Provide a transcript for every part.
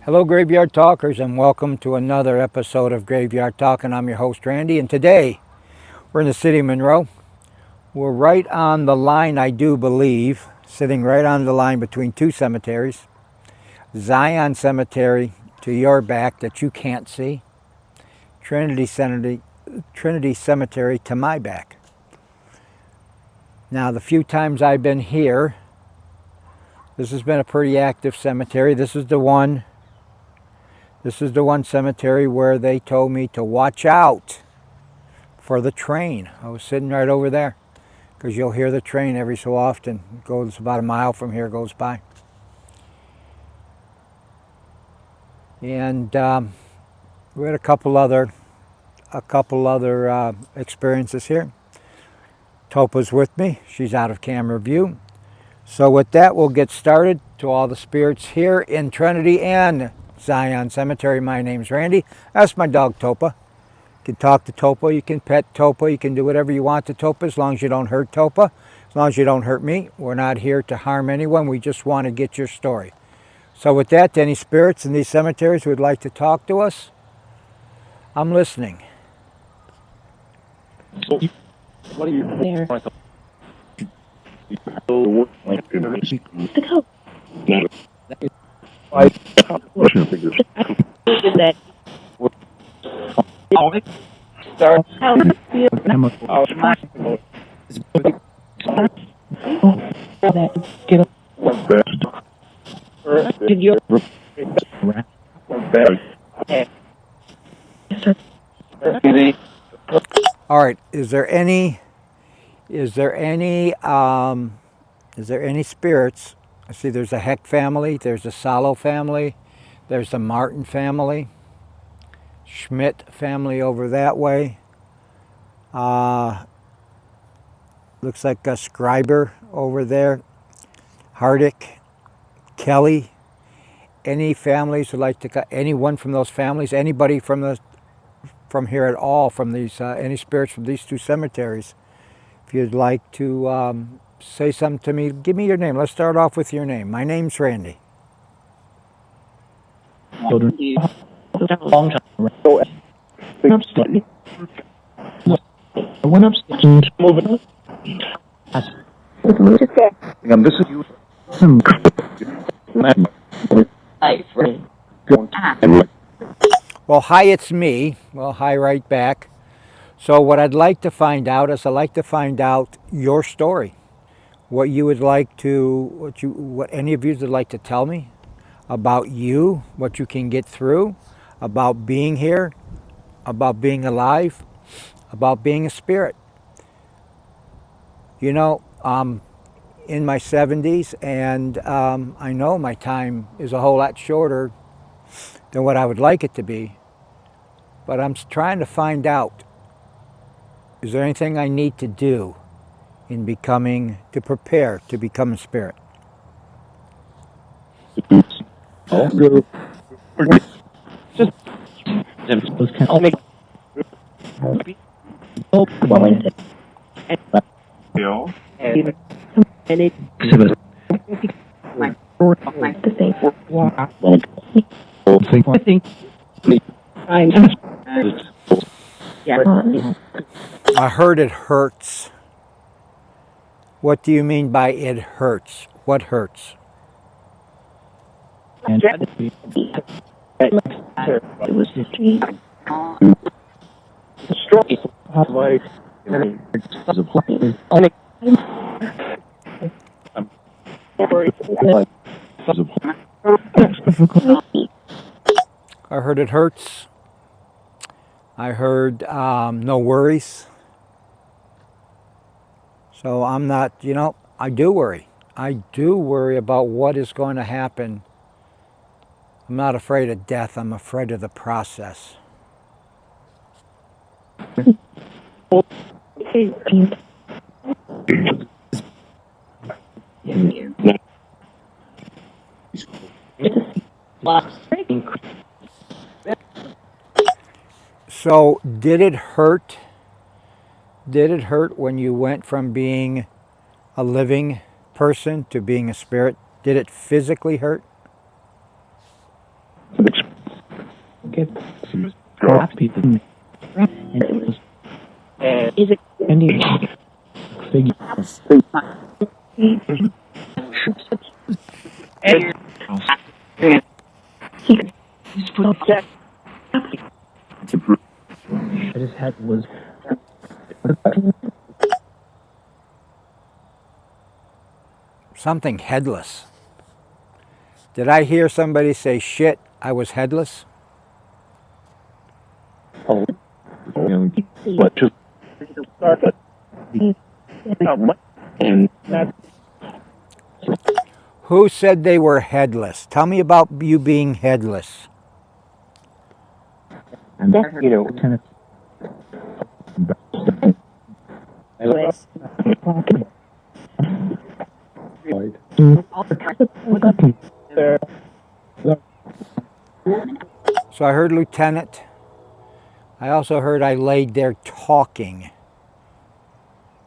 Hello, Graveyard Talkers, and welcome to another episode of Graveyard Talk. And I'm your host, Randy. And today, we're in the city of Monroe. We're right on the line, I do believe, sitting right on the line between two cemeteries. Zion Cemetery to your back that you can't see. Trinity Cemetery to my back. Now, the few times I've been here, this has been a pretty active cemetery. This is the one cemetery where they told me to watch out for the train. I was sitting right over there because you'll hear the train every so often. It goes about a mile from here, goes by. And we had a couple other experiences here. Topa's with me. She's out of camera view. So with that, we'll get started. To all the spirits here in Trinity and Zion Cemetery, my name's Randy. That's my dog Topa. You can talk to Topa, you can pet Topa, you can do whatever you want to Topa as long as you don't hurt Topa, as long as you don't hurt me. We're not here to harm anyone, we just want to get your story. So with that, to any spirits in these cemeteries who would like to talk to us, I'm listening. What are you there? All right, is there any spirits? I see there's a Heck family, there's a Salo family, there's a Martin family, Schmidt family over that way. Looks like a Scriber over there, Hardick, Kelly. Any families would like to, anyone from those families, anybody from here at all, from these, any spirits from these two cemeteries, if you'd like to say something to me, give me your name. Let's start off with your name. My name's Randy. Well, hi, it's me. Well, hi right back. So what I'd like to find out is I'd like to find out your story. What you would like to, what any of you would like to tell me about you, what you can get through, about being here, about being alive, about being a spirit. You know, I'm in my 70s and I know my time is a whole lot shorter than what I would like it to be, but I'm trying to find out, is there anything I need to do to prepare to become a spirit? I heard it hurts. What do you mean by it hurts? What hurts? I heard it hurts. I heard no worries. So I'm not, I do worry. I do worry about what is going to happen. I'm not afraid of death. I'm afraid of the process. So did it hurt? Did it hurt when you went from being a living person to being a spirit? Did it physically hurt? get drop people and is it any figure I just had was Something headless. Did I hear somebody say, shit, I was headless? what just and that Who said they were headless? Tell me about you being headless. and kind of So I heard lieutenant. I also heard I laid there talking.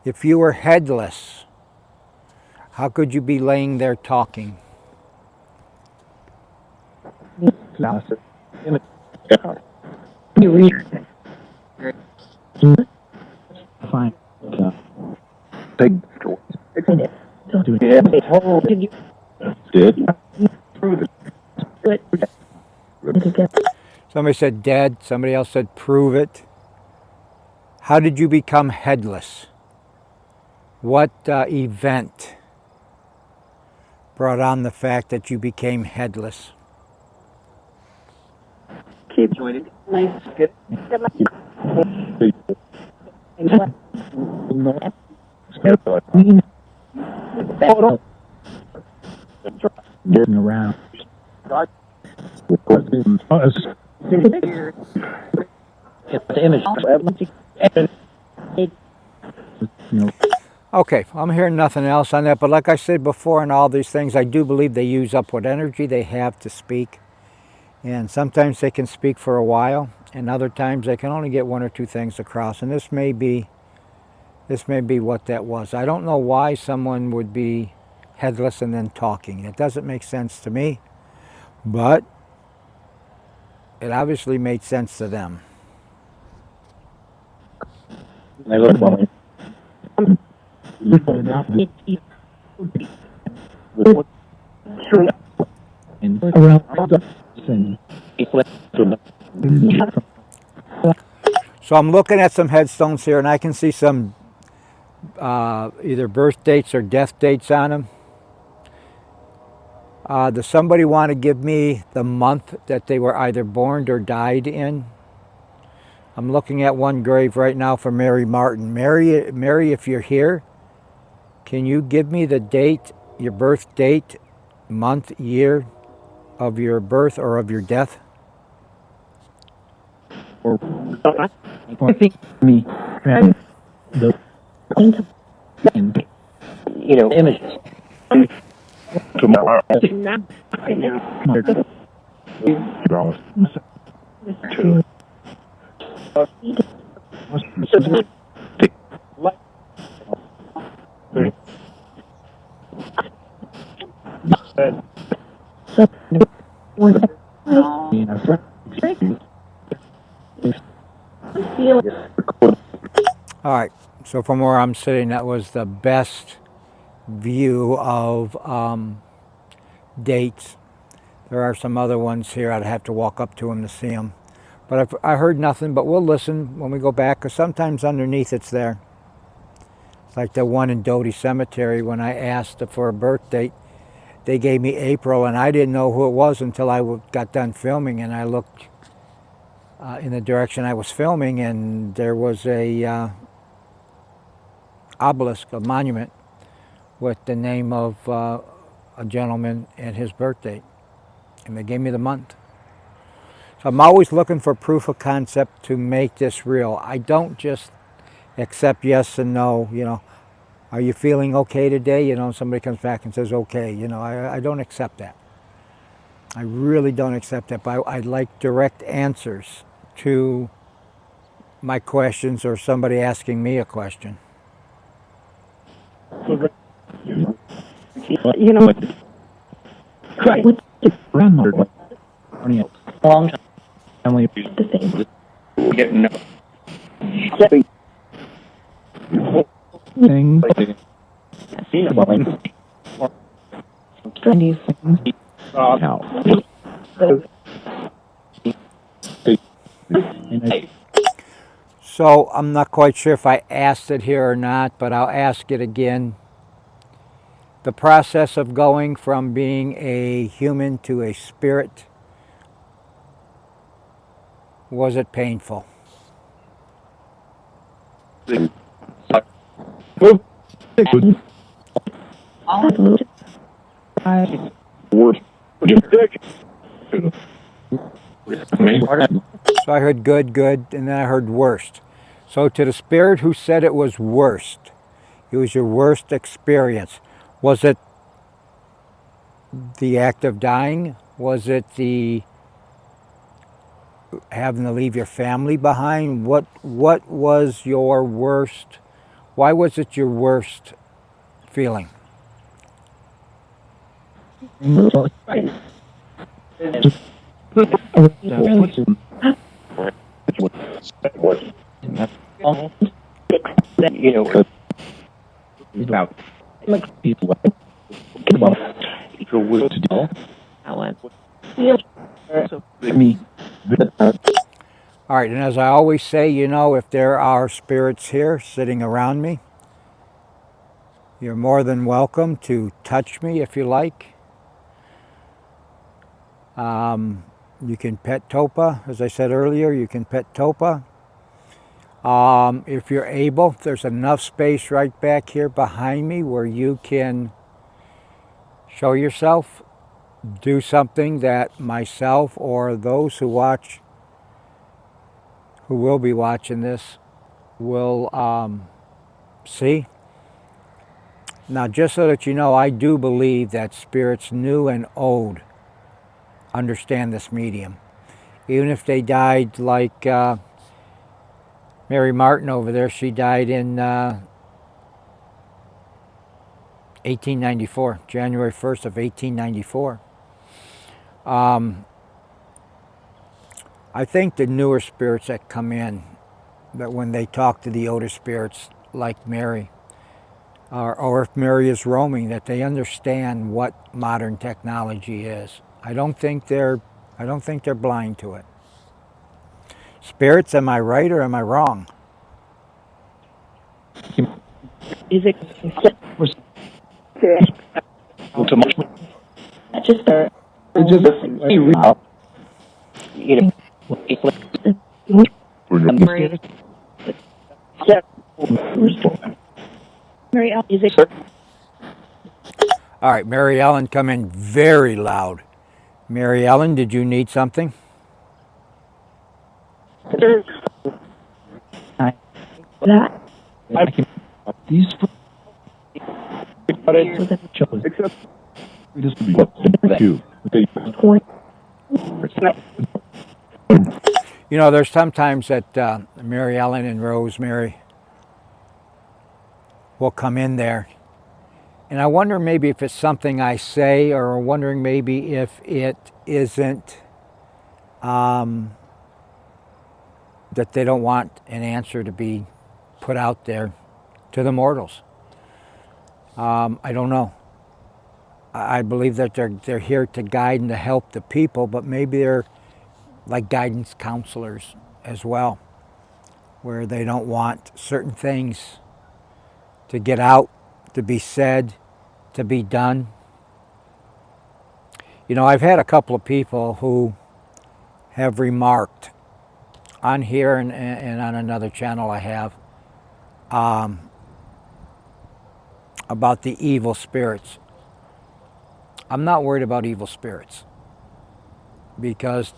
If you were headless, how could you be laying there talking? fine. Big don't do it. Did Somebody said dead. Somebody else said prove it. How did you become headless? What event brought on the fact that you became headless? Keep joining. Nice. Good. Getting around. Okay, I'm hearing nothing else on that, but like I said before in all these things, I do believe they use up what energy they have to speak. And sometimes they can speak for a while, and other times they can only get one or two things across. And this may be what that was. I don't know why someone would be headless and then talking. It doesn't make sense to me, but it obviously made sense to them. So I'm looking at some headstones here, and I can see some either birth dates or death dates on them. Does somebody want to give me the month that they were either born or died in? I'm looking at one grave right now for Mary Martin. Mary, if you're here, can you give me the date, your birth date, month, year of your birth or of your death? I think me the images tomorrow. All right, so from where I'm sitting, that was the best view of dates. There are some other ones here. I'd have to walk up to them to see them. But I heard nothing, but we'll listen when we go back, because sometimes underneath it's there. It's like the one in Doty Cemetery, when I asked for a birth date, they gave me April, and I didn't know who it was until I got done filming, and I looked in the direction I was filming, and there was a obelisk, a monument, with the name of a gentleman and his birth date. And they gave me the month. So I'm always looking for proof of concept to make this real. I don't just accept yes and no, Are you feeling okay today? Somebody comes back and says okay. I don't accept that. I really don't accept that. But I'd like direct answers to my questions or somebody asking me a question. Grandmother long time family the same. getting things Trendy out. So I'm not quite sure if I asked it here or not, but I'll ask it again. The process of going from being a human to a spirit, was it painful? So I heard good, good, and then I heard worst. So to the spirit who said it was worst, it was your worst experience. Was it the act of dying? Was it the having to leave your family behind? What was your worst? Why was it your worst feeling? About people to do me. All right, and as I always say, you know, if there are spirits here sitting around me, you're more than welcome to touch me if you like. You can pet Topa, as I said earlier, you can pet Topa. If you're able, there's enough space right back here behind me where you can show yourself, do something that myself or those who watch, who will be watching this, will see. Now, just so that you know, I do believe that spirits new and old understand this medium. Even if they died like Mary Martin over there, she died in 1894, January 1st of 1894. I think the newer spirits that come in, that when they talk to the older spirits like Mary, or if Mary is roaming, that they understand what modern technology is. I don't think they're blind to it. Spirits, am I right or am I wrong? Is it just Mary Ellen, is it All right, Mary Ellen, come in very loud. Mary Ellen, did you need something? that? These You know, there's sometimes that Mary Ellen and Rosemary will come in there. And I wonder maybe if it's something I say, or wondering maybe if it isn't that they don't want an answer to be put out there to the mortals. I don't know. I believe that they're here to guide and to help the people, but maybe they're like guidance counselors as well, where they don't want certain things to get out, to be said, to be done. You know, I've had a couple of people who have remarked on here and on another channel I have about the evil spirits. I'm not worried about evil spirits, because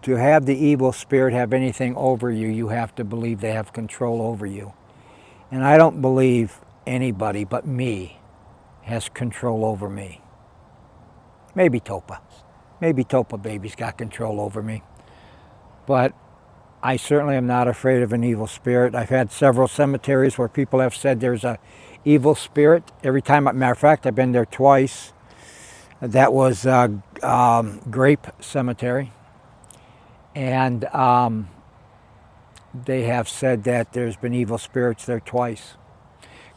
to have the evil spirit have anything over you, you have to believe they have control over you. And I don't believe anybody but me has control over me. Maybe Topa. Maybe Topa baby's got control over me. But I certainly am not afraid of an evil spirit. I've had several cemeteries where people have said there's a evil spirit. Every time, matter of fact, I've been there twice. That was Grape Cemetery. And they have said that there's been evil spirits there twice.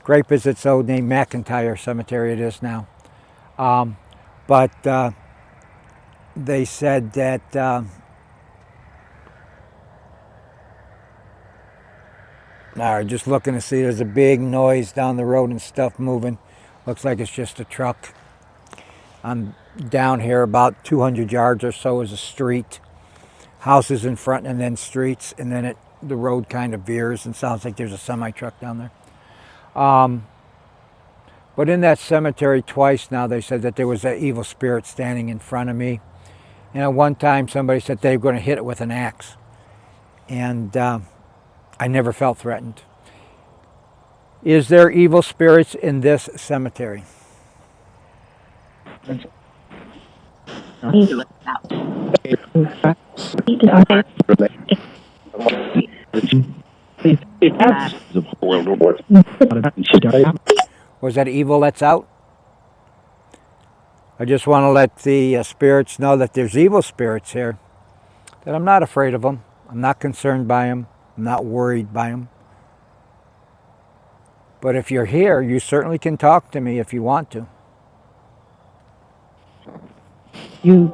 Grape is its old name, McIntyre Cemetery it is now. But they said that just looking to see, there's a big noise down the road and stuff moving. Looks like it's just a truck. I'm down here about 200 yards or so is a street. Houses in front and then streets, and then the road kind of veers and sounds like there's a semi-truck down there. But in that cemetery twice now, they said that there was an evil spirit standing in front of me. And at one time, somebody said they were going to hit it with an axe. And I never felt threatened. Is there evil spirits in this cemetery? Was that evil that's out? I just want to let the spirits know that there's evil spirits here, that I'm not afraid of them. I'm not concerned by them. I'm not worried by them. But if you're here, you certainly can talk to me if you want to. You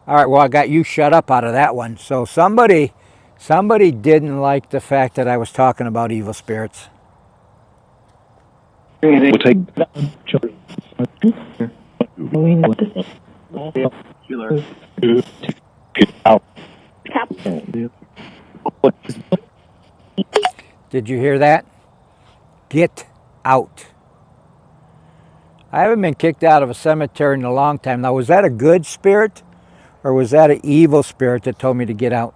All right, well, I got you shut up out of that one. So somebody didn't like the fact that I was talking about evil spirits. We'll take out. Did you hear that? Get out. I haven't been kicked out of a cemetery in a long time. Now, was that a good spirit or was that an evil spirit that told me to get out?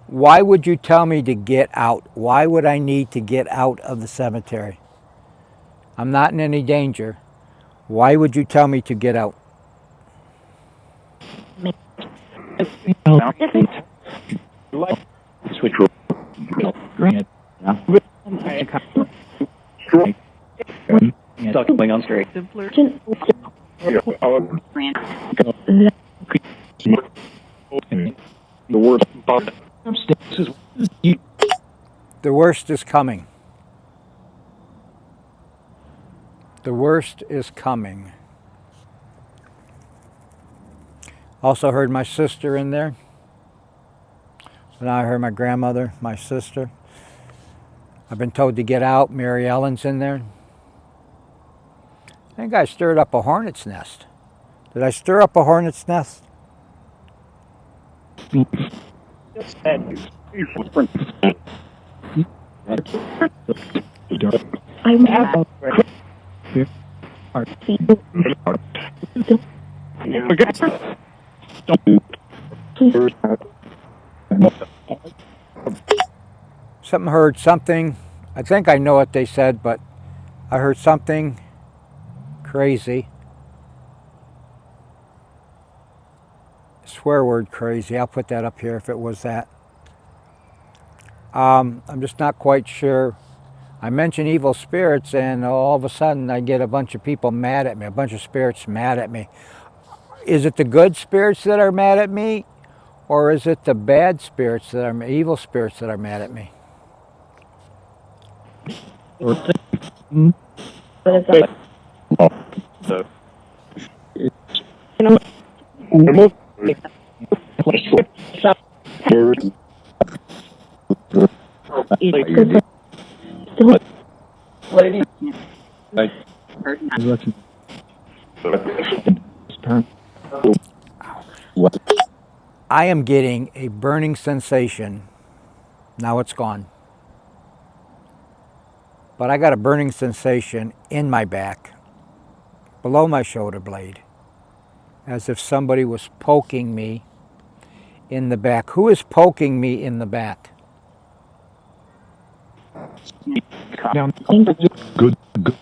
Why would you tell me to get out? Why would I need to get out of the cemetery? I'm not in any danger. Why would you tell me to get out? The worst is coming. The worst is coming. Also heard my sister in there. And I heard my grandmother, my sister. I've been told to get out. Mary Ellen's in there. I think I stirred up a hornet's nest. Did I stir up a hornet's nest? Heard something. I think I know what they said, but I heard something crazy. Swear word crazy. I'll put that up here if it was that. I'm just not quite sure. I mention evil spirits and all of a sudden I get a bunch of people mad at me, a bunch of spirits mad at me. Is it the good spirits that are mad at me? Or is it the bad spirits that are evil spirits that are mad at me? I am getting a burning sensation. Now it's gone. But I got a burning sensation in my back, below my shoulder blade. as if somebody was poking me in the back. Who is poking me in the back? Down. Good. Good.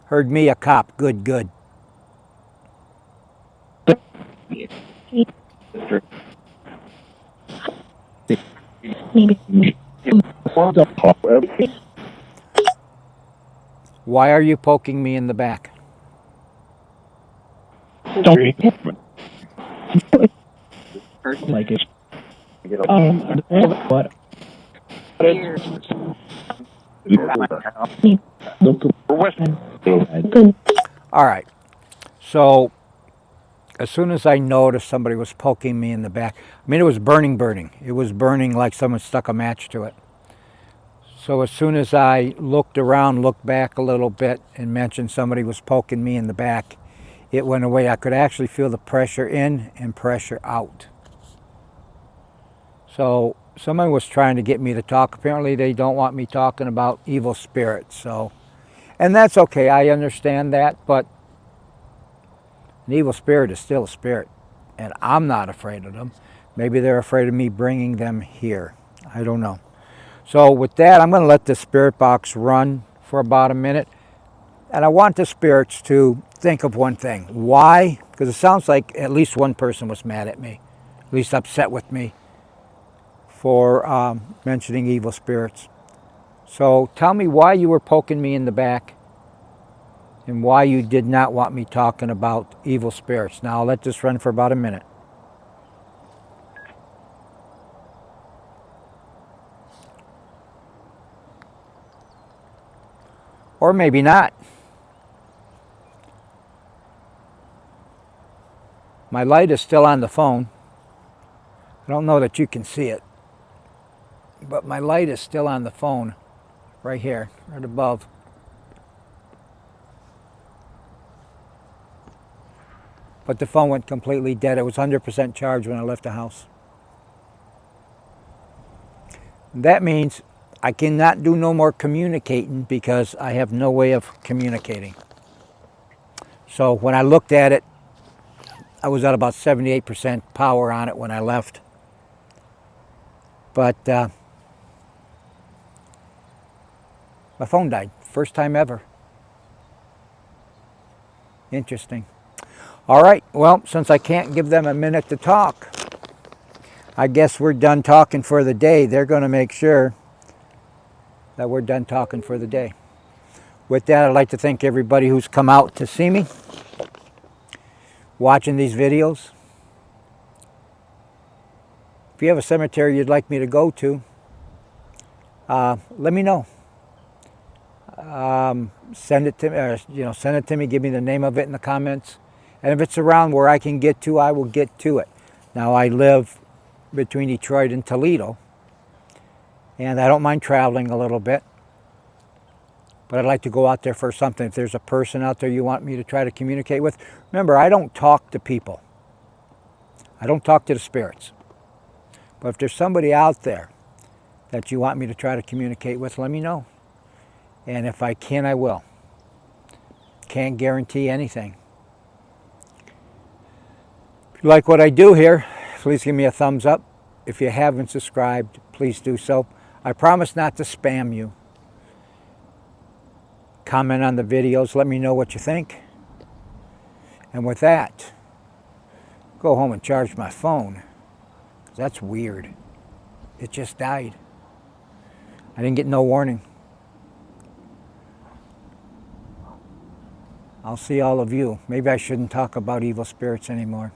Heard me, a cop. Good, good. Maybe. Why are you poking me in the back? Like it. What? Good. All right. So as soon as I noticed somebody was poking me in the back, I mean, it was burning. It was burning like someone stuck a match to it. So as soon as I looked around, looked back a little bit, and mentioned somebody was poking me in the back, it went away. I could actually feel the pressure in and pressure out. So someone was trying to get me to talk. Apparently they don't want me talking about evil spirits. So, and that's okay. I understand that, but an evil spirit is still a spirit, and I'm not afraid of them. Maybe they're afraid of me bringing them here. I don't know. So with that, I'm going to let the spirit box run for about a minute. And I want the spirits to think of one thing. Why? Because it sounds like at least one person was mad at me, at least upset with me for mentioning evil spirits. So tell me why you were poking me in the back and why you did not want me talking about evil spirits. Now I'll let this run for about a minute. Or maybe not. My light is still on the phone. I don't know that you can see it, but my light is still on the phone right here, right above. But the phone went completely dead. It was 100% charged when I left the house. That means I cannot do no more communicating because I have no way of communicating. So when I looked at it, I was at about 78% power on it when I left. But my phone died. First time ever. Interesting. All right, well, since I can't give them a minute to talk, I guess we're done talking for the day. They're going to make sure that we're done talking for the day. With that, I'd like to thank everybody who's come out to see me, watching these videos. If you have a cemetery you'd like me to go to, let me know. Send it to me, send it to me. Give me the name of it in the comments. And if it's around where I can get to, I will get to it. Now, I live between Detroit and Toledo, and I don't mind traveling a little bit. But I'd like to go out there for something. If there's a person out there you want me to try to communicate with, remember, I don't talk to people. I don't talk to the spirits. But if there's somebody out there that you want me to try to communicate with, let me know. And if I can, I will. Can't guarantee anything. If you like what I do here, please give me a thumbs up. If you haven't subscribed, please do so. I promise not to spam you. Comment on the videos. Let me know what you think. And with that, go home and charge my phone. That's weird. It just died. I didn't get no warning. I'll see all of you. Maybe I shouldn't talk about evil spirits anymore.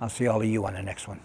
I'll see all of you on the next one.